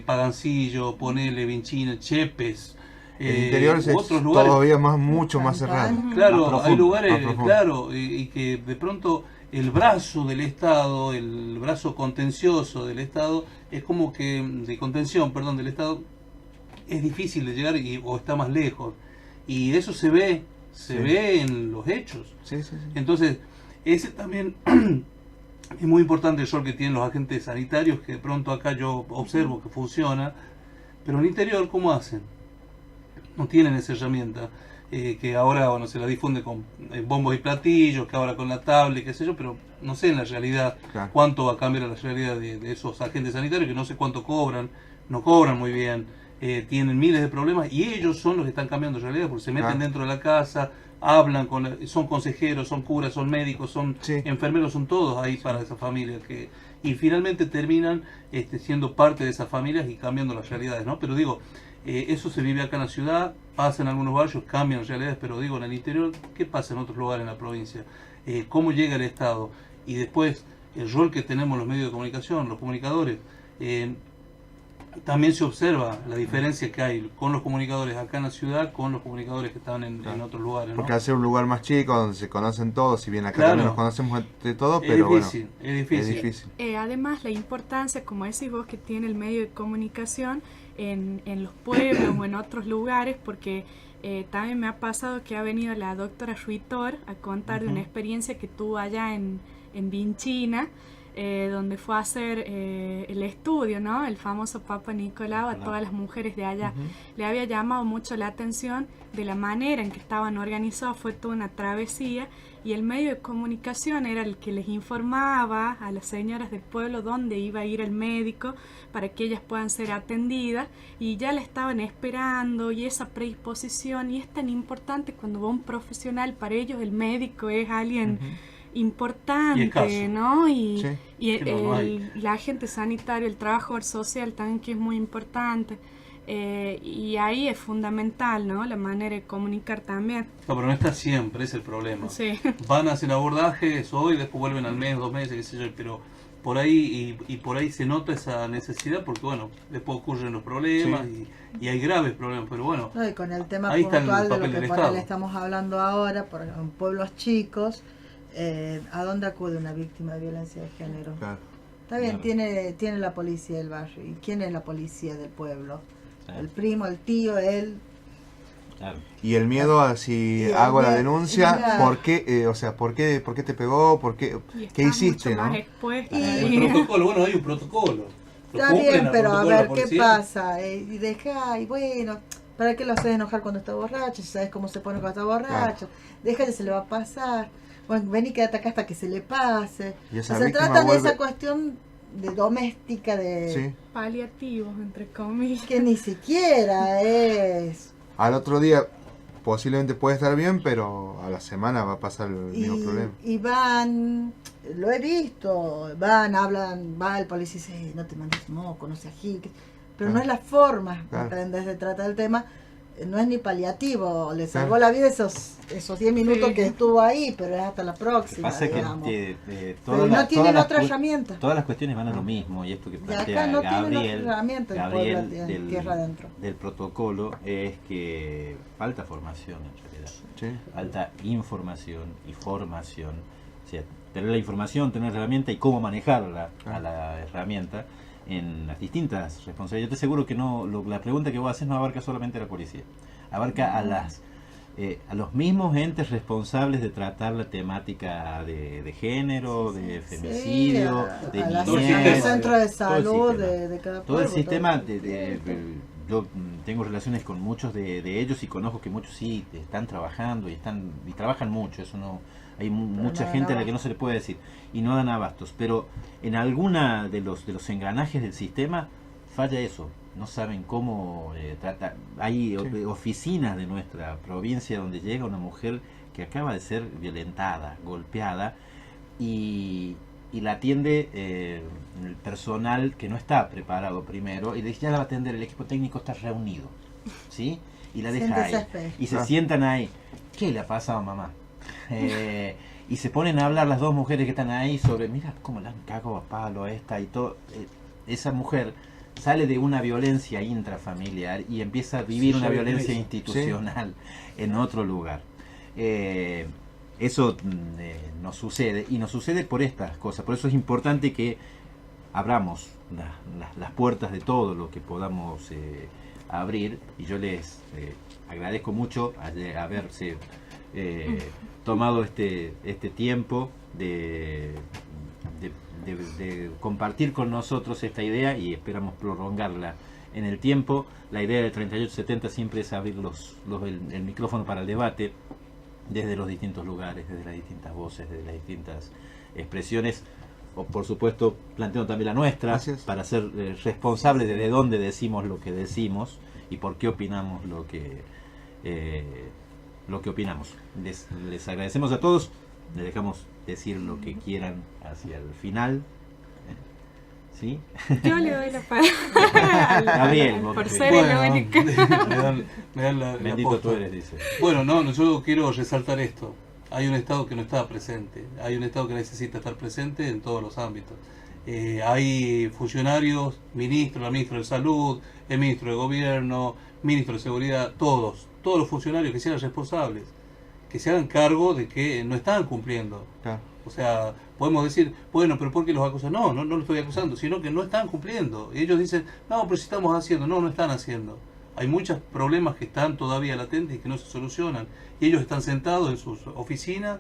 Pagancillo, Ponele, Vinchina, Chepes. El interior es otros lugares todavía mucho más cerrado. Claro, hay lugares, claro, y que de pronto el brazo del Estado, el brazo contencioso del Estado, es como que, de contención, perdón, del Estado, es difícil de llegar o está más lejos. Y eso se ve en los hechos. Sí. Entonces, ese también es muy importante el rol que tienen los agentes sanitarios, que de pronto acá yo observo que funciona, pero en el interior, ¿cómo hacen? No tienen esa herramienta, que ahora bueno, se la difunde con bombos y platillos, que ahora con la tablet, qué sé yo, pero no sé en la realidad cuánto va a cambiar la realidad de esos agentes sanitarios, que no sé cuánto cobran, no cobran muy bien, tienen miles de problemas, y ellos son los que están cambiando la realidad, porque se meten dentro de la casa, hablan, son consejeros, son curas, son médicos, son enfermeros, son todos ahí para esa familia, y finalmente terminan siendo parte de esas familias y cambiando las realidades, ¿no? Pero digo, eso se vive acá en la ciudad, pasa en algunos barrios, cambian las realidades, pero digo, en el interior, ¿qué pasa en otros lugares en la provincia? ¿Cómo llega el Estado? Y después, el rol que tenemos los medios de comunicación, los comunicadores, también se observa la diferencia que hay con los comunicadores acá en la ciudad con los comunicadores que están en otros lugares, ¿no? Porque al ser un lugar más chico donde se conocen todos, si bien acá también nos conocemos entre todos, pero difícil, bueno, es difícil. Además, la importancia, como decís vos, que tiene el medio de comunicación en los pueblos o en otros lugares, porque también me ha pasado que ha venido la doctora Ruitor a contar de una experiencia que tuvo allá en Vinchina, donde fue a hacer el estudio, ¿no? El famoso Papa Nicolau a todas las mujeres de allá. Le había llamado mucho la atención de la manera en que estaban organizados, fue toda una travesía, y el medio de comunicación era el que les informaba a las señoras del pueblo dónde iba a ir el médico para que ellas puedan ser atendidas, y ya la estaban esperando, y esa predisposición, y es tan importante cuando va un profesional, para ellos el médico es alguien importante, ¿no? Y el agente sanitario, el trabajador social también, que es muy importante, y ahí es fundamental, ¿no? La manera de comunicar también. No, pero no está siempre, es el problema. Sí. Van a hacer abordajes hoy, después vuelven al mes, 2 meses, qué sé yo, pero por ahí y por ahí se nota esa necesidad, porque bueno, después ocurren los problemas y hay graves problemas, pero bueno. No, y con el tema ahí puntual está el de lo que por Estado. ahí estamos hablando ahora, por ejemplo, en pueblos chicos, ¿a dónde acude una víctima de violencia de género? claro. Está bien, tiene la policía del barrio. ¿Y quién es la policía del pueblo? Claro. El primo, el tío, él. Claro. Y el miedo a si hago la denuncia, ¿por qué? O sea, ¿por qué te pegó? ¿Qué hiciste? Mucho ¿no? más expuesta. El protocolo, bueno, hay un protocolo. Está bien, pero a ver, ¿qué pasa? Y deja, y bueno, ¿para qué lo haces enojar cuando está borracho? Si sabes cómo se pone cuando está borracho. Déjale, se le va a pasar. Bueno, ven y quédate acá hasta que se le pase. Y esa o sea, víctima tratan de vuelve- esa cuestión de doméstica, de Paliativos, entre comillas. que ni siquiera es. Al otro día posiblemente puede estar bien, pero a la semana va a pasar el mismo problema. Y van, lo he visto, van, hablan, va el policía y dice, no te mandes moco, no seas gil, pero no es la forma, ¿entendés? Se trata del tema, no es ni paliativo, le salvó la vida esos 10 minutos que estuvo ahí, pero es hasta la próxima, Pasa digamos. que Pero no tienen otra herramienta. Todas las cuestiones van a lo mismo, y esto que Y plantea acá no tienen otra Gabriel, herramienta, el pueblo tiene tierra adentro. del protocolo, es que falta formación en realidad. Falta información y formación. O sea, tener la información, tener la herramienta y cómo manejarla a la herramienta en las distintas responsabilidades. Yo te aseguro que la pregunta que vos haces no abarca solamente a la policía, abarca a los mismos entes responsables de tratar la temática de género, de femicidio, de niñez, centro de salud de cada todo el pueblo, sistema. Yo tengo relaciones con muchos de ellos y conozco que muchos sí están trabajando y trabajan mucho. Eso no, hay mucha gente a la que no se le puede decir y no dan abastos, pero en alguna de los engranajes del sistema falla eso. No saben cómo tratar. Hay oficinas de nuestra provincia donde llega una mujer que acaba de ser violentada, golpeada, y la atiende el personal que no está preparado primero, y le dice, ya la va a atender, el equipo técnico está reunido, ¿sí? Y la deja ahí. Y se sientan ahí. ¿Qué le ha pasado, mamá? y se ponen a hablar las dos mujeres que están ahí sobre, mira cómo la han cagado a palo a esta y todo. Esa mujer sale de una violencia intrafamiliar y empieza a vivir una violencia institucional en otro lugar. Eso nos sucede, y nos sucede por estas cosas. Por eso es importante que abramos las puertas de todo lo que podamos abrir, y yo les agradezco mucho haberse tomado este tiempo de compartir con nosotros esta idea, y esperamos prolongarla en el tiempo. La idea del 3870 siempre es abrir el micrófono para el debate desde los distintos lugares, desde las distintas voces, desde las distintas expresiones, o por supuesto planteando también la nuestra, para ser responsables de dónde decimos lo que decimos y por qué opinamos lo que opinamos. Les agradecemos a todos, les dejamos decir lo que quieran hacia el final. ¿Sí? Yo le doy la palabra Gabriel, por ser el único. Me dan la bendito posta. tú eres, dice. Bueno, no, yo quiero resaltar esto. Hay un Estado que no está presente, hay un Estado que necesita estar presente en todos los ámbitos. Hay funcionarios, la ministra de Salud, el ministro de Gobierno, ministro de Seguridad, todos los funcionarios que sean responsables, que se hagan cargo de que no están cumpliendo. Claro. O sea, podemos decir, bueno, pero ¿por qué los acusan? No lo estoy acusando, sino que no están cumpliendo. Y ellos dicen, no, pero si estamos haciendo. No están haciendo. Hay muchos problemas que están todavía latentes y que no se solucionan. Y ellos están sentados en sus oficinas,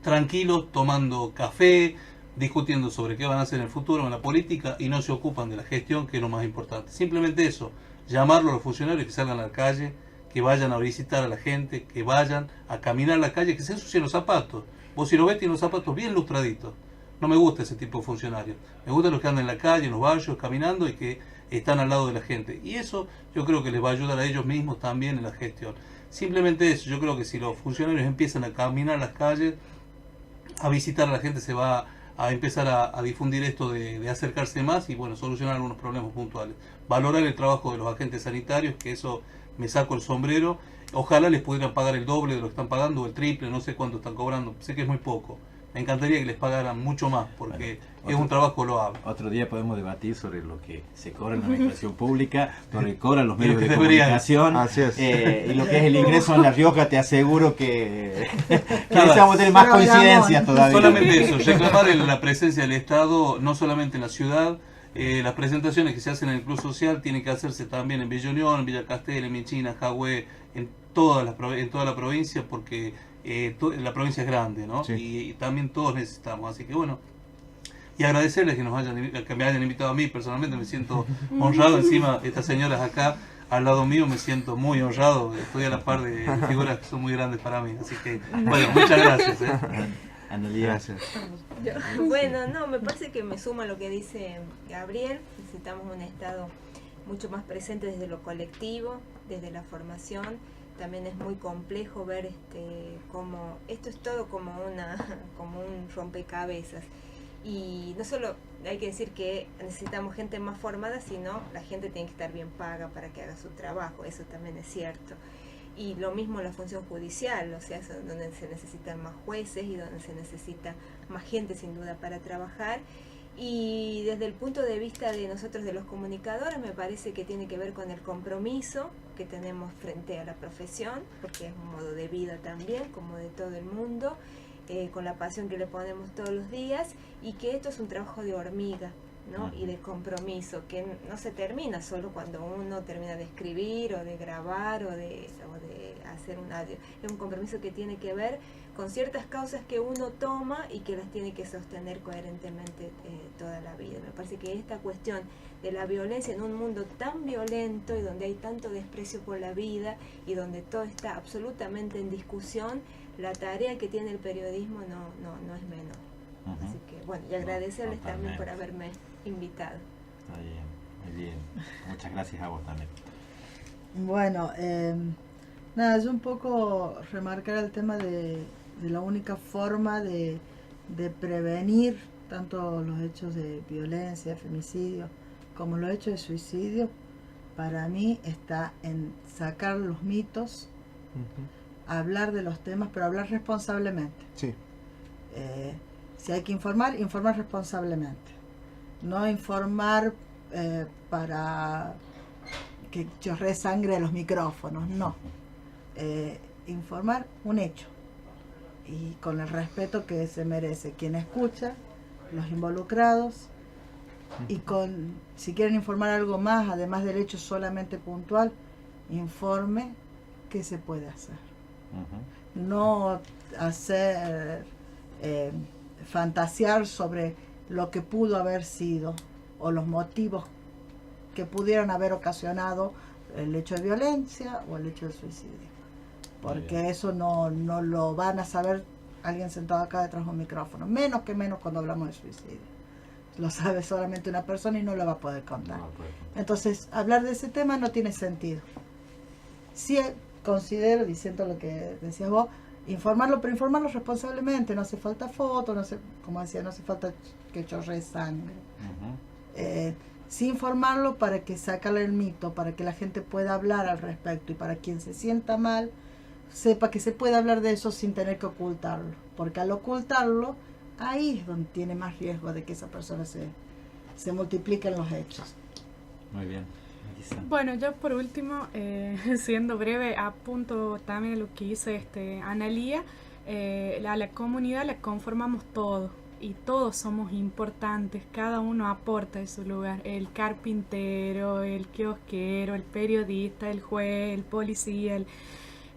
tranquilos, tomando café, discutiendo sobre qué van a hacer en el futuro en la política, y no se ocupan de la gestión, que es lo más importante. Simplemente eso, llamarlo a los funcionarios que salgan a la calle, que vayan a visitar a la gente, que vayan a caminar a la calle, que se ensucien los zapatos. Vos si lo ves, tiene los zapatos bien lustraditos. No me gusta ese tipo de funcionarios. Me gustan los que andan en la calle, en los barrios, caminando y que están al lado de la gente. Y eso yo creo que les va a ayudar a ellos mismos también en la gestión. Simplemente eso, yo creo que si los funcionarios empiezan a caminar las calles, a visitar a la gente, se va a empezar a difundir esto de acercarse más y bueno, solucionar algunos problemas puntuales. Valorar el trabajo de los agentes sanitarios, que eso me saco el sombrero. Ojalá les pudieran pagar el doble de lo que están pagando, o el triple, no sé cuánto están cobrando, sé que es muy poco. Me encantaría que les pagaran mucho más, porque es un trabajo loable. Otro día podemos debatir sobre lo que se cobra en la administración pública, lo que cobran los medios de deberían. comunicación, Así es. Y lo que es el ingreso en La Rioja. Te aseguro que Claro. vamos a tener más coincidencias todavía. Solamente eso, reclamar la presencia del Estado, no solamente en la ciudad. Las presentaciones que se hacen en el Club Social tienen que hacerse también en Villa Unión, en Villa Castel, en Minchina, Jagüe, en toda la provincia, porque la provincia es grande, ¿no? Sí. Y también todos necesitamos, así que bueno, y agradecerles que me hayan invitado a mí. Personalmente me siento honrado. Encima estas señoras acá al lado mío, me siento muy honrado, estoy a la par de figuras que son muy grandes para mí, así que bueno, muchas gracias. Analía. Gracias. Bueno, no, me parece que me suma lo que dice Gabriel. Necesitamos un Estado mucho más presente desde lo colectivo, desde la formación. También es muy complejo ver como esto es todo como un rompecabezas. Y no solo hay que decir que necesitamos gente más formada, sino la gente tiene que estar bien paga para que haga su trabajo, eso también es cierto. Y lo mismo la función judicial, o sea, donde se necesitan más jueces y donde se necesita más gente sin duda para trabajar. Y desde el punto de vista de nosotros, de los comunicadores, me parece que tiene que ver con el compromiso que tenemos frente a la profesión, porque es un modo de vida también, como de todo el mundo, con la pasión que le ponemos todos los días, y que esto es un trabajo de hormiga, ¿no? Y de compromiso, que no se termina solo cuando uno termina de escribir o de grabar o de hacer un audio. Es un compromiso que tiene que ver con ciertas causas que uno toma y que las tiene que sostener coherentemente toda la vida. Me parece que esta cuestión de la violencia en un mundo tan violento y donde hay tanto desprecio por la vida y donde todo está absolutamente en discusión, la tarea que tiene el periodismo no es menor. Así que bueno, y agradecerles también por haberme invitado. Está bien, muy bien. Muchas gracias a vos también. Bueno, nada, yo un poco remarcar el tema de la única forma de prevenir tanto los hechos de violencia, femicidio, como los hechos de suicidio. Para mí está en sacar los mitos, hablar de los temas, pero hablar responsablemente. Sí. Si hay que informar, informar responsablemente. No informar para que chorree sangre de los micrófonos, no. Informar un hecho y con el respeto que se merece quien escucha, los involucrados, y con, si quieren informar algo más, además del hecho solamente puntual, informe qué se puede hacer. No hacer fantasear sobre lo que pudo haber sido o los motivos que pudieran haber ocasionado el hecho de violencia o el hecho de suicidio, porque eso no lo van a saber alguien sentado acá detrás de un micrófono, menos cuando hablamos de suicidio. Lo sabe solamente una persona y no lo va a poder contar. Entonces, hablar de ese tema no tiene sentido. Sí considero, diciendo lo que decías vos, informarlo, pero informarlo responsablemente. No hace falta fotos, no hace, como decía, no hace falta que chorree sangre. Sí informarlo para que sacarle el mito, para que la gente pueda hablar al respecto, y para quien se sienta mal, sepa que se puede hablar de eso sin tener que ocultarlo. Porque al ocultarlo, ahí es donde tiene más riesgo de que esa persona se multipliquen los hechos. Muy bien. Bueno, yo por último, siendo breve, apunto también lo que dice Analía. La comunidad la conformamos todos y todos somos importantes, cada uno aporta en su lugar, el carpintero, el kiosquero, el periodista, el juez, el policía,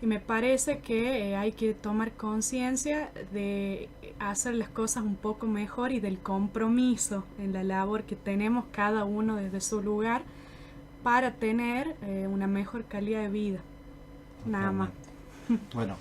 y me parece que hay que tomar conciencia de hacer las cosas un poco mejor y del compromiso en la labor que tenemos cada uno desde su lugar para tener una mejor calidad de vida. Nada más. Bueno.